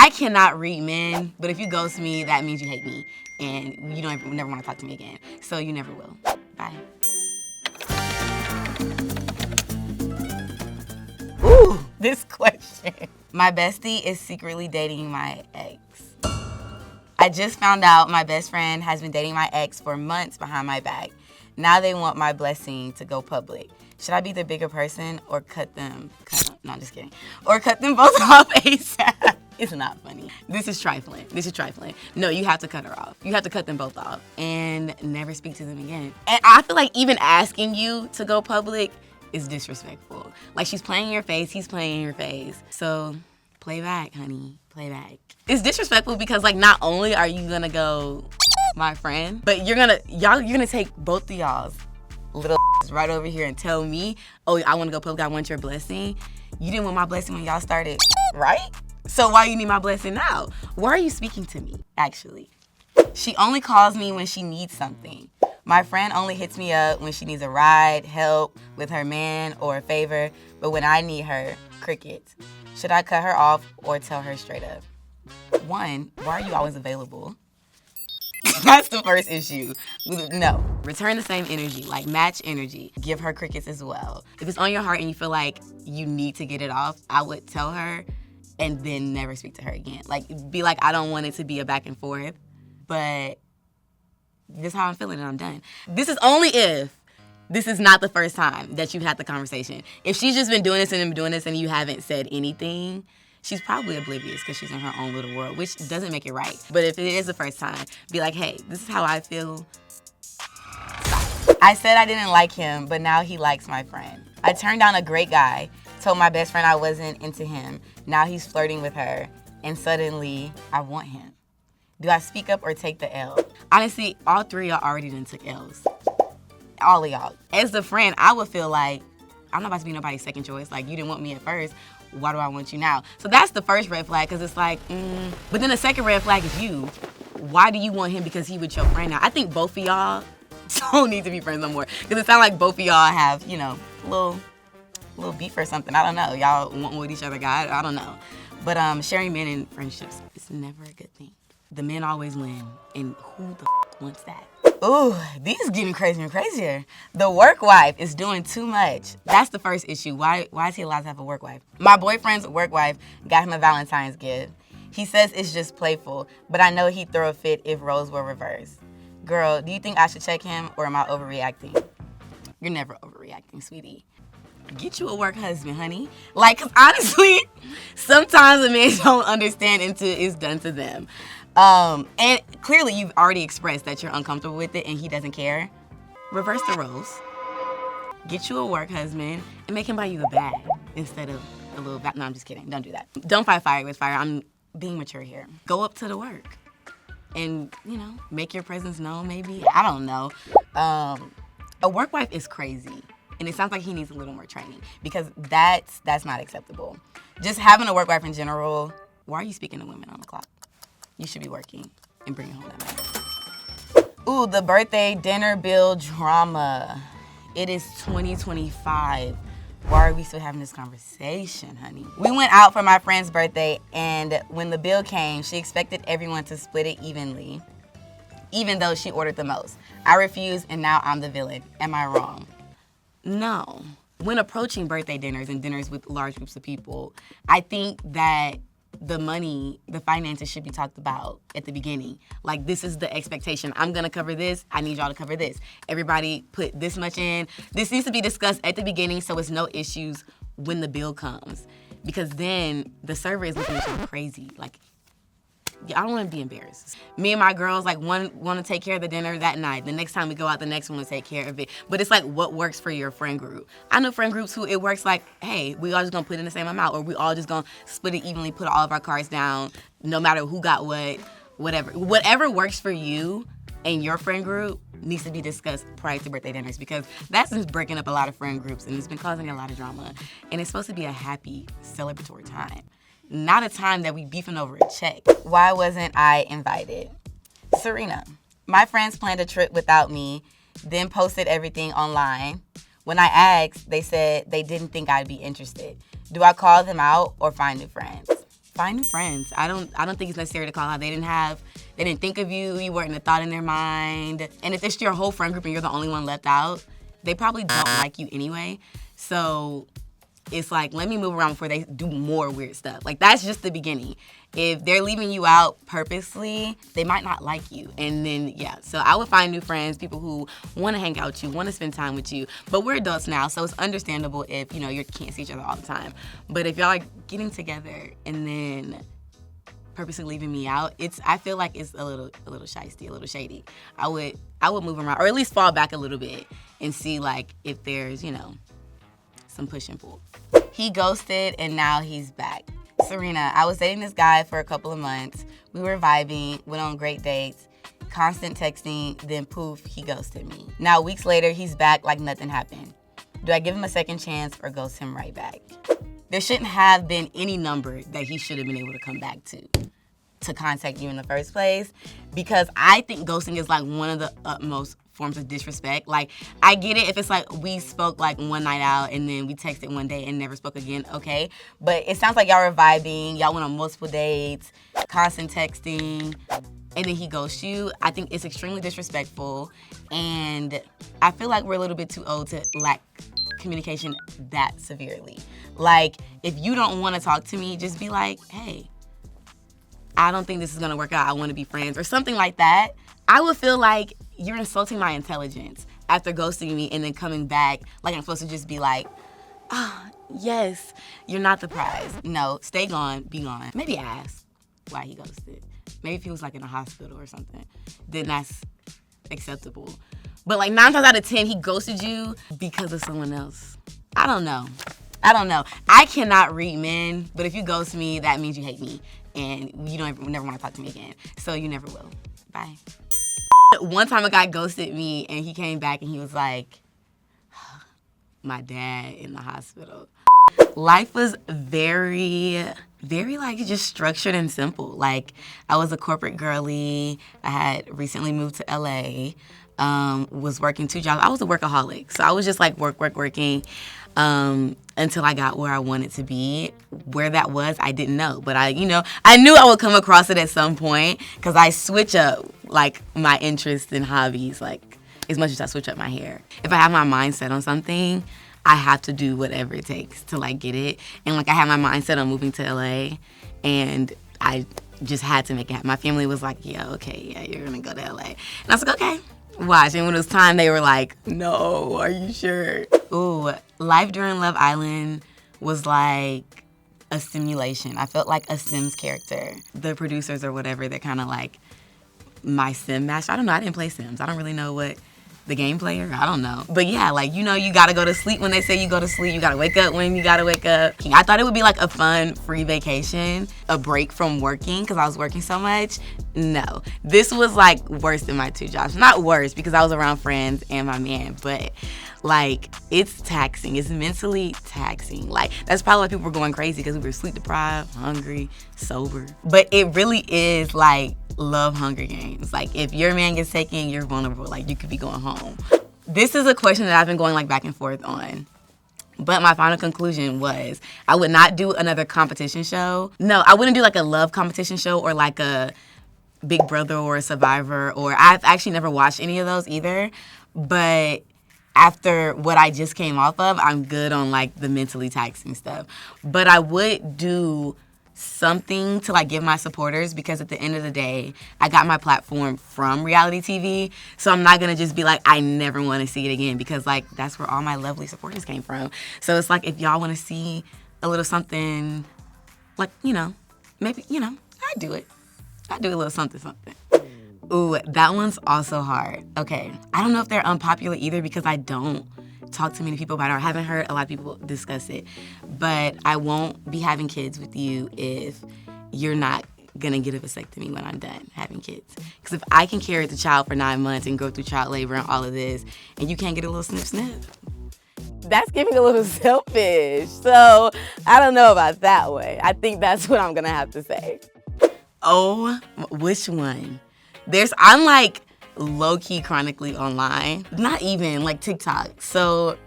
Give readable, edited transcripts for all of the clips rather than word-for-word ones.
I cannot read men, but if you ghost me, that means you hate me. And you don't never want to talk to me again. So you never will. Bye. Ooh, this question. My bestie is secretly dating my ex. I just found out my best friend has been dating my ex for months behind my back. Now they want my blessing to go public. Should I be the bigger person or cut them? No, I'm just kidding. Or cut them both off ASAP. It's not funny. This is trifling. No, you have to cut her off. You have to cut them both off and never speak to them again. And I feel like even asking you to go public is disrespectful. Like, she's playing in your face, he's playing in your face. So play back, honey, play back. It's disrespectful because, like, not only are you gonna go my friend, but you're gonna take both of y'all's little right over here and tell me, oh, I wanna go public, I want your blessing. You didn't want my blessing when y'all started, right? So why you need my blessing now? Why are you speaking to me, actually? She only calls me when she needs something. My friend only hits me up when she needs a ride, help with her man, or a favor, but when I need her, crickets. Should I cut her off or tell her straight up? One, why are you always available? That's the first issue. No. Return the same energy, like match energy. Give her crickets as well. If it's on your heart and you feel like you need to get it off, I would tell her and then never speak to her again. Like, be like, I don't want it to be a back and forth, but this is how I'm feeling and I'm done. This is only if this is not the first time that you've had the conversation. If she's just been doing this and you haven't said anything, she's probably oblivious because she's in her own little world, which doesn't make it right. But if it is the first time, be like, hey, this is how I feel. Stop. I said I didn't like him, but now he likes my friend. I turned down a great guy, told my best friend I wasn't into him. Now he's flirting with her, and suddenly I want him. Do I speak up or take the L? Honestly, all three of y'all already done took L's. All of y'all. As the friend, I would feel like, I'm not about to be nobody's second choice. Like, you didn't want me at first. Why do I want you now? So that's the first red flag, because it's like, But then the second red flag is you. Why do you want him because he with your friend now? I think both of y'all don't need to be friends no more. Because it sounds like both of y'all have, you know, a little beef or something. I don't know. Y'all want with each other, guys. I don't know. But sharing men in friendships is never a good thing. The men always win. And who the wants that? Ooh, these are getting crazier and crazier. The work wife is doing too much. That's the first issue. Why is he allowed to have a work wife? My boyfriend's work wife got him a Valentine's gift. He says it's just playful, but I know he'd throw a fit if roles were reversed. Girl, do you think I should check him or am I overreacting? You're never overreacting, sweetie. Get you a work husband, honey. Like, cause honestly, sometimes a man don't understand until it's done to them. And clearly you've already expressed that you're uncomfortable with it and he doesn't care. Reverse the roles. Get you a work husband and make him buy you a bag instead of a little bag. No, I'm just kidding. Don't do that. Don't fight fire with fire. I'm being mature here. Go up to the work and, you know, make your presence known maybe. I don't know. A work wife is crazy. And it sounds like he needs a little more training because that's not acceptable. Just having a work wife in general, why are you speaking to women on the clock? You should be working and bringing home that money. Ooh, the birthday dinner bill drama. It is 2025. Why are we still having this conversation, honey? We went out for my friend's birthday, and when the bill came, she expected everyone to split it evenly, even though she ordered the most. I refused, and now I'm the villain. Am I wrong? No. When approaching birthday dinners and dinners with large groups of people, I think that the money, the finances should be talked about at the beginning. Like, this is the expectation. I'm gonna cover this, I need y'all to cover this. Everybody put this much in. This needs to be discussed at the beginning so it's no issues when the bill comes. Because then the server is looking at you crazy. Like, I don't wanna be embarrassed. Me and my girls, like, one wanna take care of the dinner that night. The next time we go out, the next one will take care of it. But it's like, what works for your friend group? I know friend groups who it works like, hey, we all just gonna put in the same amount, or we all just gonna split it evenly, put all of our cards down, no matter who got what, whatever. Whatever works for you and your friend group needs to be discussed prior to birthday dinners, because that's just breaking up a lot of friend groups and it's been causing a lot of drama. And it's supposed to be a happy, celebratory time. Not a time that we beefing over a check. Why wasn't I invited? Serena, my friends planned a trip without me, then posted everything online. When I asked, they said they didn't think I'd be interested. Do I call them out or find new friends? find new friends. I don't think it's necessary to call out. They didn't think of you. You weren't a thought in their mind. And if it's your whole friend group and you're the only one left out, they probably don't like you anyway. So it's like, let me move around before they do more weird stuff. Like, that's just the beginning. If they're leaving you out purposely, they might not like you. And then, yeah, so I would find new friends, people who want to hang out with you, want to spend time with you. But we're adults now, so it's understandable if, you can't see each other all the time. But if y'all are getting together and then purposely leaving me out, I feel like it's a little shiesty, a little shady. I would move around, or at least fall back a little bit and see, like, if there's, some push and pull. He ghosted and now he's back. Serena, I was dating this guy for a couple of months. We were vibing, went on great dates, constant texting, then poof, he ghosted me. Now, weeks later, he's back like nothing happened. Do I give him a second chance or ghost him right back? There shouldn't have been any number that he should have been able to come back to contact you in the first place, because I think ghosting is like one of the utmost forms of disrespect. Like, I get it if it's like we spoke like one night out and then we texted one day and never spoke again, okay? But it sounds like y'all were vibing, y'all went on multiple dates, constant texting, and then he ghosts you. I think it's extremely disrespectful, and I feel like we're a little bit too old to lack communication that severely. Like, if you don't want to talk to me, just be like, hey, I don't think this is gonna work out, I wanna be friends, or something like that. I would feel like you're insulting my intelligence after ghosting me and then coming back like I'm supposed to just be like, yes, you're not the prize. No, stay gone, be gone. Maybe ask why he ghosted. Maybe if he was like in a hospital or something, then that's acceptable. But like 9 times out of 10, he ghosted you because of someone else. I don't know. I cannot read men, but if you ghost me, that means you hate me and you never want to talk to me again. So you never will. Bye. One time a guy ghosted me and he came back and he was like, my dad in the hospital. Life was very, very like just structured and simple. Like, I was a corporate girly. I had recently moved to LA, was working 2 jobs. I was a workaholic. So I was just like working until I got where I wanted to be. Where that was, I didn't know. But I knew I would come across it at some point because I switch up like my interests and hobbies like as much as I switch up my hair. If I have my mind set on something, I have to do whatever it takes to like get it. And like I had my mind set on moving to LA and I just had to make it happen. My family was like, yeah, you're gonna go to LA. And I was like, okay. Watch. And when it was time, they were like, no, are you sure? Ooh, life during Love Island was like a simulation. I felt like a Sims character. The producers or whatever, they're kind of like my sim master. I don't know, I didn't play Sims. I don't really know what the game player, I don't know. But yeah, like, you gotta go to sleep when they say you go to sleep. You gotta wake up when you gotta wake up. I thought it would be like a fun, free vacation, a break from working, because I was working so much. No, this was like worse than my 2 jobs. Not worse, because I was around friends and my man, but like, it's taxing. It's mentally taxing. Like, that's probably why people were going crazy, because we were sleep deprived, hungry, sober. But it really is like love Hunger Games. Like, if your man gets taken, you're vulnerable. Like, you could be going home. This is a question that I've been going like back and forth on. But my final conclusion was I would not do another competition show. No, I wouldn't do like a love competition show or like a Big Brother or a Survivor, or I've actually never watched any of those either. But after what I just came off of, I'm good on like the mentally taxing stuff. But I would do something to like give my supporters, because at the end of the day, I got my platform from reality TV. So I'm not gonna just be like, I never wanna see it again, because like that's where all my lovely supporters came from. So it's like, if y'all wanna see a little something, like, maybe, I do it. I do a little something. Ooh, that one's also hard. Okay, I don't know if they're unpopular either, because I don't talk to many people about it, or I haven't heard a lot of people discuss it. But I won't be having kids with you if you're not gonna get a vasectomy when I'm done having kids. Because if I can carry the child for 9 months and go through child labor and all of this, and you can't get a little snip, that's getting a little selfish. So I don't know about that way. I think that's what I'm gonna have to say. Oh, which one? I'm like low-key chronically online. Not even, like TikTok. So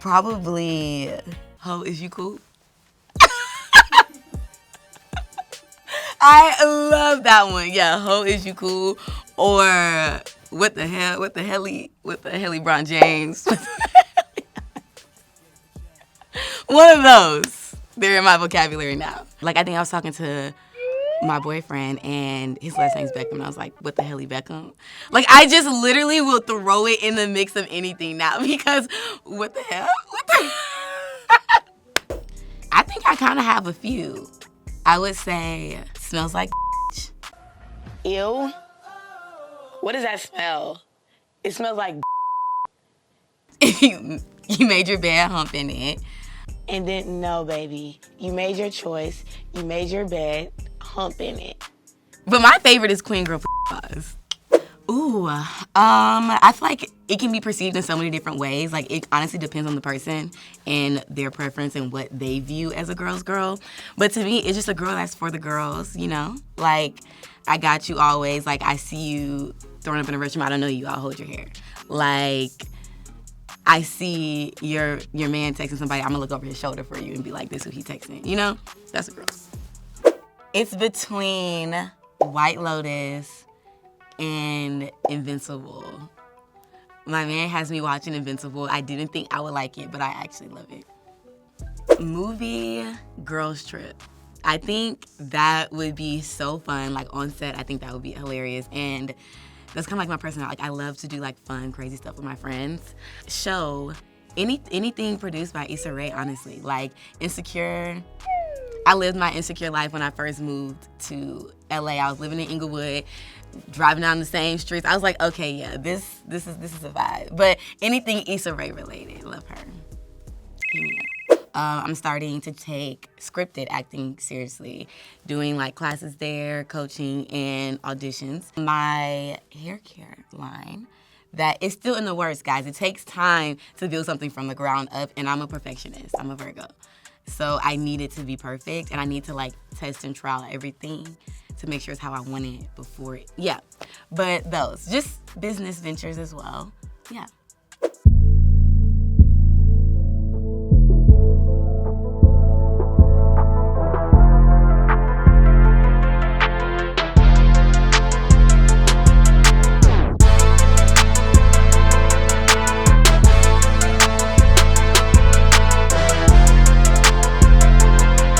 probably, is you cool? I love that one. Yeah, Ho, Is You Cool? Or what the hell, LeBron James? One of those. They're in my vocabulary now. Like, I think I was talking to my boyfriend and his last name's Beckham, and I was like, what the hell, Beckham? Like, I just literally will throw it in the mix of anything now because what the hell? I think I kind of have a few. I would say smells like Ew. What does that smell? It smells like you made your bed, hump in it. and then no, baby. You made your choice. You made your bed, hump in it. But my favorite is Queen Girl Pause. Ooh, I feel like it can be perceived in so many different ways. Like, it honestly depends on the person and their preference and what they view as a girl's girl. But to me, it's just a girl that's for the girls, you know? Like, I got you always. Like, I see you throwing up in a restroom. I don't know you. I'll hold your hair. Like, I see your man texting somebody. I'm gonna look over his shoulder for you and be like, this is who he texting. You know? That's a girl. It's between White Lotus and Invincible. My man has me watching Invincible. I didn't think I would like it, but I actually love it. Movie, Girls Trip. I think that would be so fun. Like, on set, I think that would be hilarious. And that's kind of like my personality. Like, I love to do like fun, crazy stuff with my friends. Show, anything produced by Issa Rae, honestly. Like, Insecure. I lived my insecure life when I first moved to LA. I was living in Inglewood, driving down the same streets. I was like, okay, yeah, this is a vibe. But anything Issa Rae related, love her. Hit me up. I'm starting to take scripted acting seriously, doing like classes there, coaching, and auditions. My hair care line, that is still in the works, guys. It takes time to build something from the ground up, and I'm a perfectionist. I'm a Virgo. So I need it to be perfect, and I need to like test and trial everything to make sure it's how I want it before it. Yeah, but those, just business ventures as well. Yeah.